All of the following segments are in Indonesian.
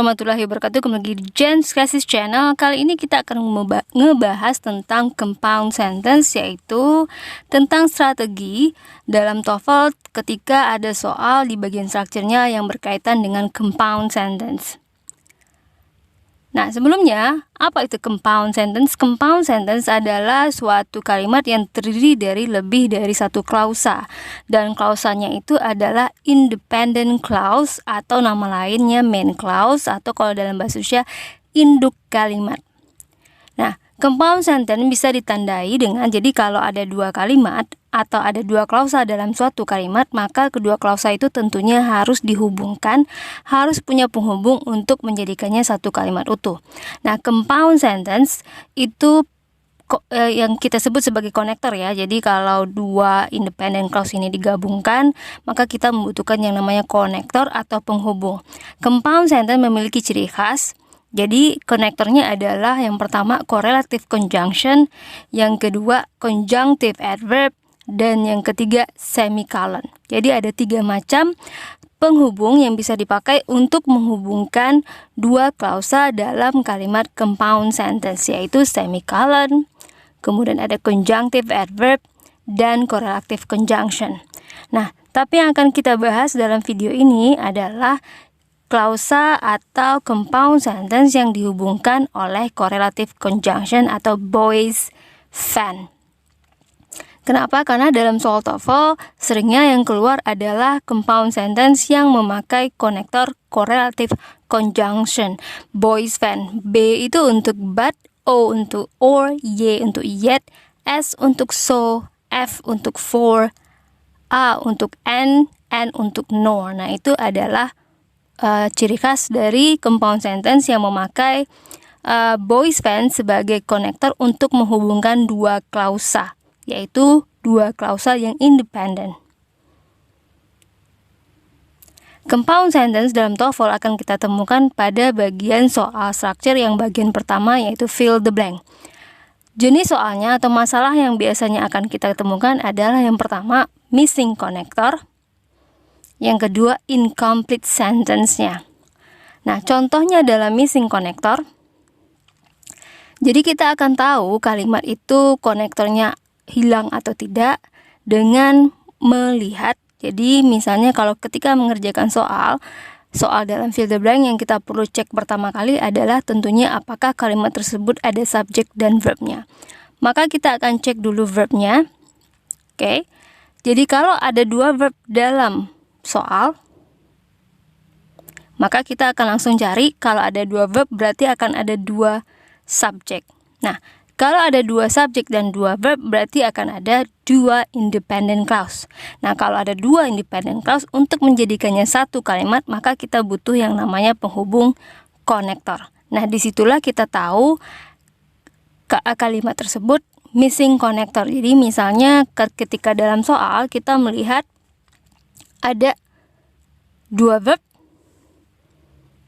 warahmatullahi wabarakatuh. Kembali lagi di Jen's Classes Channel. Kali ini kita akan ngebahas tentang compound sentence, yaitu tentang strategi dalam TOEFL ketika ada soal di bagian strukturnya yang berkaitan dengan compound sentence. Nah, sebelumnya, apa itu compound sentence? Compound sentence adalah suatu kalimat yang terdiri dari lebih dari satu klausa. Dan klausanya itu adalah independent clause atau nama lainnya main clause atau kalau dalam bahasa Indonesia induk kalimat. Nah, compound sentence bisa ditandai dengan, jadi kalau ada dua kalimat atau ada dua klausa dalam suatu kalimat, maka kedua klausa itu tentunya harus dihubungkan, harus punya penghubung untuk menjadikannya satu kalimat utuh. Nah, compound sentence itu yang kita sebut sebagai konektor ya. Jadi kalau dua independent clause ini digabungkan, maka kita membutuhkan yang namanya konektor atau penghubung. Compound sentence memiliki ciri khas. Jadi konektornya adalah yang pertama correlative conjunction, yang kedua conjunctive adverb, dan yang ketiga semicolon. Jadi ada 3 macam penghubung yang bisa dipakai untuk menghubungkan dua klausa dalam kalimat compound sentence, yaitu semicolon, kemudian ada conjunctive adverb, dan correlative conjunction. Nah, tapi yang akan kita bahas dalam video ini adalah klausa atau compound sentence yang dihubungkan oleh correlative conjunction atau Boyce-Vann. Kenapa? Karena dalam soal TOEFL seringnya yang keluar adalah compound sentence yang memakai konektor correlative conjunction Boyce-Vann. B itu untuk but, O untuk or, Y untuk yet, S untuk so, F untuk for, A untuk N untuk nor. Nah, itu adalah ciri khas dari compound sentence yang memakai Boyce-Vann sebagai konektor untuk menghubungkan dua klausa, yaitu dua klausa yang independen. Compound sentence dalam TOEFL akan kita temukan pada bagian soal structure yang bagian pertama, yaitu fill the blank. Jenis soalnya atau masalah yang biasanya akan kita temukan adalah yang pertama missing connector, yang kedua incomplete sentence-nya. Nah, contohnya dalam missing connector, jadi kita akan tahu kalimat itu konektornya hilang atau tidak dengan melihat. Jadi misalnya kalau ketika mengerjakan soal dalam fill the blank, yang kita perlu cek pertama kali adalah tentunya apakah kalimat tersebut ada subjek dan verbnya. Maka kita akan cek dulu verbnya. Oke. Jadi kalau ada dua verb dalam soal, maka kita akan langsung cari kalau ada dua verb berarti akan ada dua subjek. Nah, kalau ada dua subjek dan dua verb berarti akan ada dua independent clause. Nah, kalau ada dua independent clause, untuk menjadikannya satu kalimat maka kita butuh yang namanya penghubung konektor. Nah, disitulah kita tahu kalimat tersebut missing connector. Jadi misalnya ketika dalam soal kita melihat ada dua verb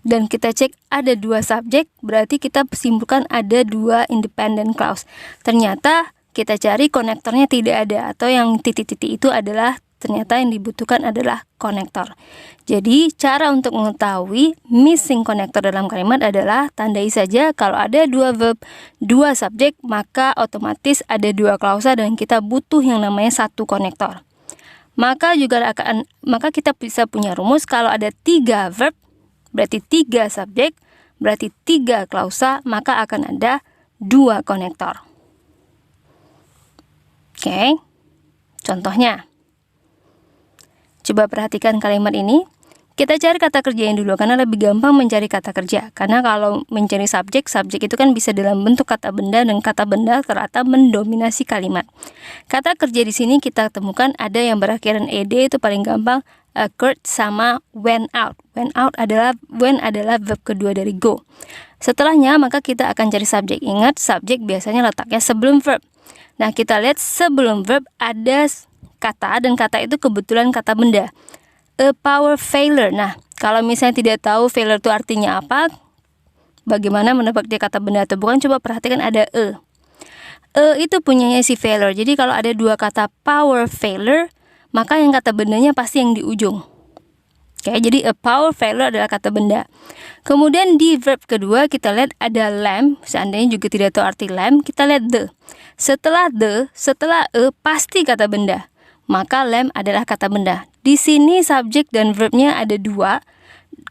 dan kita cek ada dua subjek, berarti kita simpulkan ada dua independent clause. Ternyata kita cari konektornya tidak ada, atau yang titik-titik itu adalah ternyata yang dibutuhkan adalah konektor. Jadi cara untuk mengetahui missing connector dalam kalimat adalah tandai saja kalau ada dua verb, dua subjek, maka otomatis ada dua klausa dan kita butuh yang namanya satu konektor. Maka kita bisa punya rumus kalau ada 3 verb berarti 3 subjek, berarti 3 klausa, maka akan ada 2 konektor. Oke. Contohnya. Coba perhatikan kalimat ini. Kita cari kata kerjanya dulu karena lebih gampang mencari kata kerja. Karena kalau mencari subjek itu kan bisa dalam bentuk kata benda, dan kata benda ternyata mendominasi kalimat. Kata kerja di sini kita temukan ada yang berakhiran ed, itu paling gampang, occurred sama went out. When adalah verb kedua dari go. Setelahnya maka kita akan cari subjek. Ingat, subjek biasanya letaknya sebelum verb. Nah, kita lihat sebelum verb ada kata, dan kata itu kebetulan kata benda. A power failure. Nah, kalau misalnya tidak tahu failure itu artinya apa, bagaimana menebak dia kata benda atau bukan, coba perhatikan ada E itu punyanya si failure. Jadi kalau ada dua kata power failure, maka yang kata bendanya pasti yang di ujung. Oke, jadi a power failure adalah kata benda. Kemudian di verb kedua kita lihat ada lamp, seandainya juga tidak tahu arti lamp, kita lihat the. Setelah the, setelah a pasti kata benda. Maka lamp adalah kata benda. Di sini subjek dan verbnya ada dua.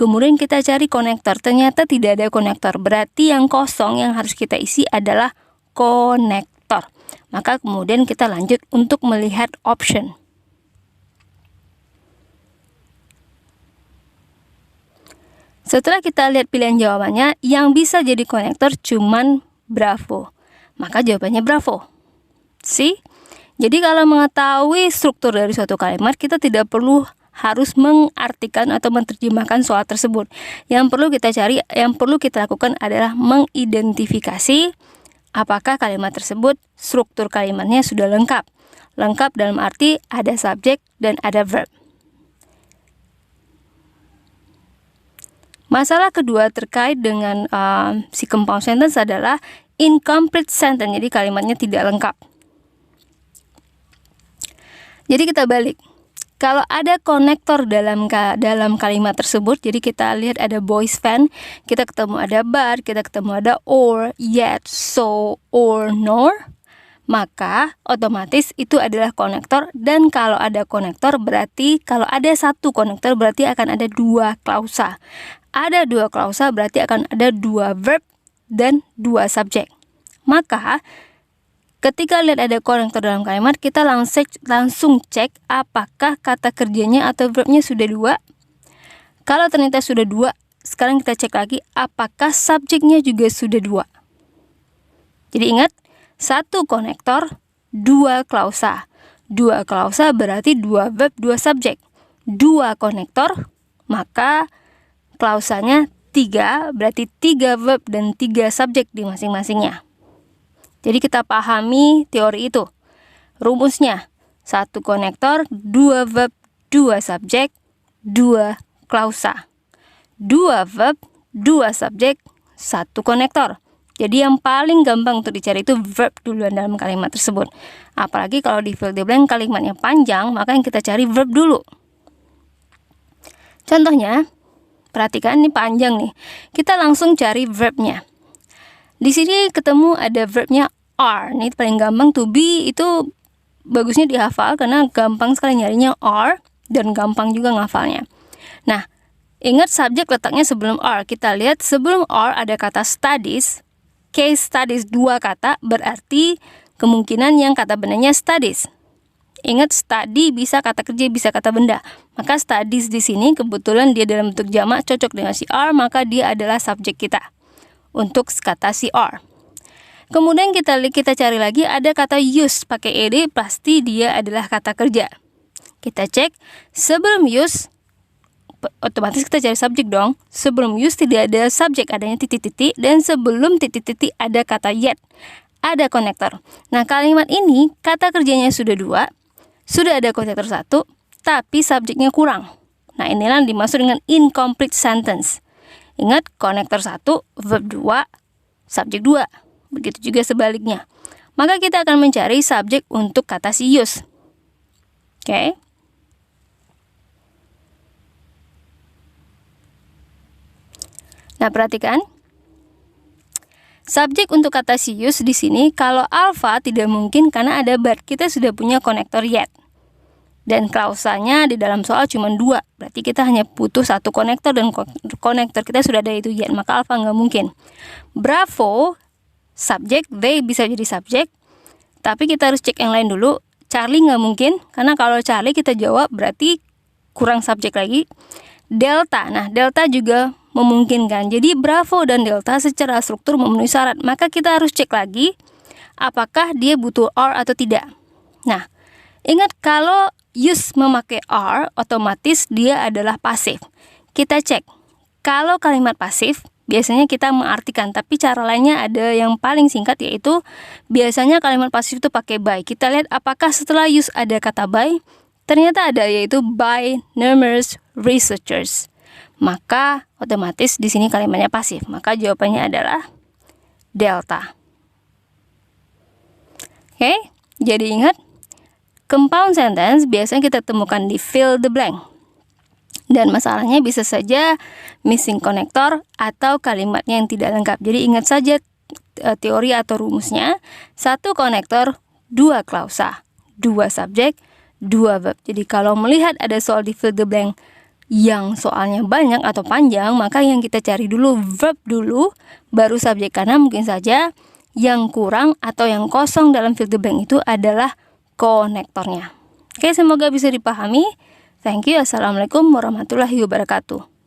Kemudian kita cari konektor, ternyata tidak ada konektor. Berarti yang kosong yang harus kita isi adalah konektor. Maka kemudian kita lanjut untuk melihat option. Setelah kita lihat pilihan jawabannya, yang bisa jadi konektor cuman Bravo. Maka jawabannya Bravo. See? Jadi kalau mengetahui struktur dari suatu kalimat, kita tidak perlu harus mengartikan atau menerjemahkan soal tersebut. Yang perlu kita cari, yang perlu kita lakukan adalah mengidentifikasi apakah kalimat tersebut struktur kalimatnya sudah lengkap. Lengkap dalam arti ada subjek dan ada verb. Masalah kedua terkait dengan si compound sentence adalah incomplete sentence. Jadi kalimatnya tidak lengkap. Jadi kita balik. Kalau ada konektor dalam kalimat tersebut, jadi kita lihat ada boys fan, kita ketemu ada but, kita ketemu ada or, yet, so, or, nor, maka otomatis itu adalah konektor. Dan kalau ada konektor berarti, kalau ada satu konektor berarti akan ada dua klausa. Ada dua klausa berarti akan ada dua verb dan dua subjek. Maka ketika lihat ada konektor dalam kalimat, kita langsung cek apakah kata kerjanya atau verbnya sudah dua. Kalau ternyata sudah dua, sekarang kita cek lagi apakah subjeknya juga sudah dua. Jadi ingat, satu konektor, dua klausa. Dua klausa berarti dua verb, dua subjek. Dua konektor, maka klausanya 3, berarti 3 verb dan 3 subjek di masing-masingnya. Jadi kita pahami teori itu. Rumusnya, 1 konektor, 2 verb, 2 subjek, 2 klausa. 2 verb, 2 subjek, 1 konektor. Jadi yang paling gampang untuk dicari itu verb duluan dalam kalimat tersebut. Apalagi kalau di fill the blank kalimatnya panjang, maka yang kita cari verb dulu. Contohnya, perhatikan ini panjang nih. Kita langsung cari verbnya. Di sini ketemu ada verbnya are. Ini paling gampang, to be itu bagusnya dihafal karena gampang sekali nyarinya are dan gampang juga ngafalnya. Nah, ingat subjek letaknya sebelum are. Kita lihat sebelum are ada kata studies. Case studies 2 kata, berarti kemungkinan yang kata bendanya studies. Ingat, study bisa kata kerja, bisa kata benda. Maka studies di sini kebetulan dia dalam bentuk jamak, cocok dengan si are, maka dia adalah subjek kita untuk kata si are. Kemudian kita cari lagi ada kata use pakai ed, pasti dia adalah kata kerja. Kita cek sebelum use, otomatis kita cari subjek dong. Sebelum use tidak ada subjek, adanya titik-titik, dan sebelum titik-titik ada kata yet, ada konektor. Nah, kalimat ini kata kerjanya sudah 2. Sudah ada konektor 1, tapi subjeknya kurang. Nah, inilah yang dimaksud dengan incomplete sentence. Ingat, konektor 1, verb 2, subjek 2. Begitu juga sebaliknya. Maka kita akan mencari subjek untuk kata si use. Oke. Nah, perhatikan. Subjek untuk kata si use di sini, kalau alpha tidak mungkin karena ada but. Kita sudah punya konektor yet. Dan klausanya di dalam soal cuma 2. Berarti kita hanya butuh 1 konektor dan konektor kita sudah ada itu yet. Maka alpha nggak mungkin. Bravo, subjek, they bisa jadi subjek. Tapi kita harus cek yang lain dulu. Charlie nggak mungkin. Karena kalau Charlie kita jawab berarti kurang subjek lagi. Delta, nah delta juga memungkinkan. Jadi Bravo dan Delta secara struktur memenuhi syarat. Maka kita harus cek lagi apakah dia butuh are atau tidak. Nah, ingat kalau use memakai are, otomatis dia adalah pasif. Kita cek. Kalau kalimat pasif, biasanya kita mengartikan. Tapi cara lainnya ada yang paling singkat, yaitu biasanya kalimat pasif itu pakai by. Kita lihat apakah setelah use ada kata by. Ternyata ada, yaitu by numerous researchers. Maka otomatis di sini kalimatnya pasif. Maka jawabannya adalah delta. Oke, jadi ingat, compound sentence biasanya kita temukan di fill the blank. Dan masalahnya bisa saja missing konektor atau kalimatnya yang tidak lengkap. Jadi ingat saja teori atau rumusnya. 1 konektor, 2 klausa, 2 subjek, 2 verb. Jadi kalau melihat ada soal di fill the blank yang soalnya banyak atau panjang, maka yang kita cari dulu verb dulu, baru subjek. Karena mungkin saja yang kurang atau yang kosong dalam fill the blank itu adalah konektornya. Oke, semoga bisa dipahami. Thank you. Assalamualaikum warahmatullahi wabarakatuh.